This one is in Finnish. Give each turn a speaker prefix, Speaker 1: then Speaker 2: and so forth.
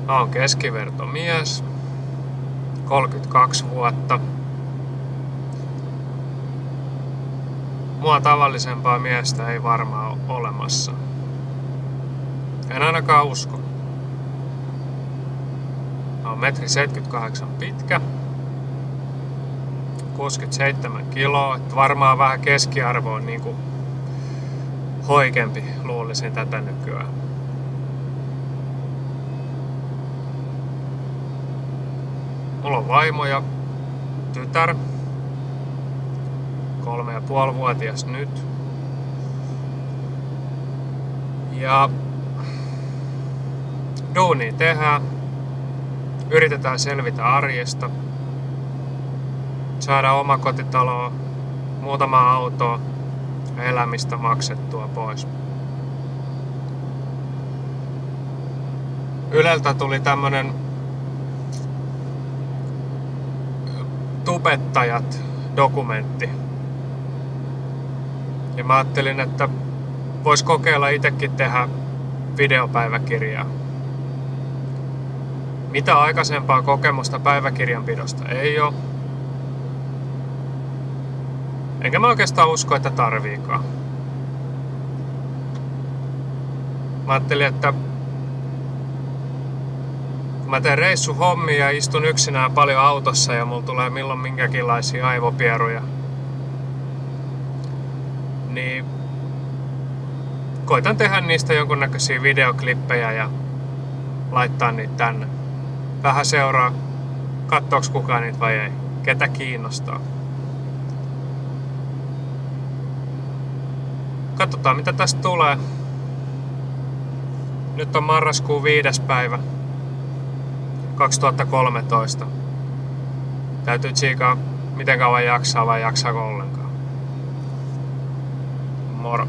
Speaker 1: Mä oon keskivertomies, 32 vuotta. Mua tavallisempaa miestä ei varmaan ole olemassa. En ainakaan usko. Mä oon 1,78 pitkä, 67 kiloa, että varmaan vähän keskiarvo on niinku hoikempi, luulisin tätä nykyään. Mulla on vaimo ja tytär, 3,5-vuotias nyt. Ja duunia tehdään, yritetään selvitä arjesta, saada oma kotitaloa, muutama autoa ja elämistä maksettua pois. Yleltä tuli tämmönen Tubettajat -dokumentti. Ja mä ajattelin, että vois kokeilla itekin tehdä videopäiväkirjaa. Mitä aikaisempaa kokemusta päiväkirjanpidosta ei oo. Enkä mä oikeastaan usko, että tarviikaan. Mä ajattelin, että kun mä teen reissuhommia ja istun yksinään paljon autossa ja mulla tulee milloin minkäkinlaisia aivopieruja, niin koitan tehdä niistä jonkunnäköisiä videoklippejä ja laittaa niitä tänne. Vähän seuraa, kattooks kukaan niitä vai ei. Ketä kiinnostaa. Katsotaan mitä tästä tulee. Nyt on marraskuun 5. päivä 2013. Täytyy tsiikaa miten kauan jaksaa vai jaksaako ollenkaan. Moro.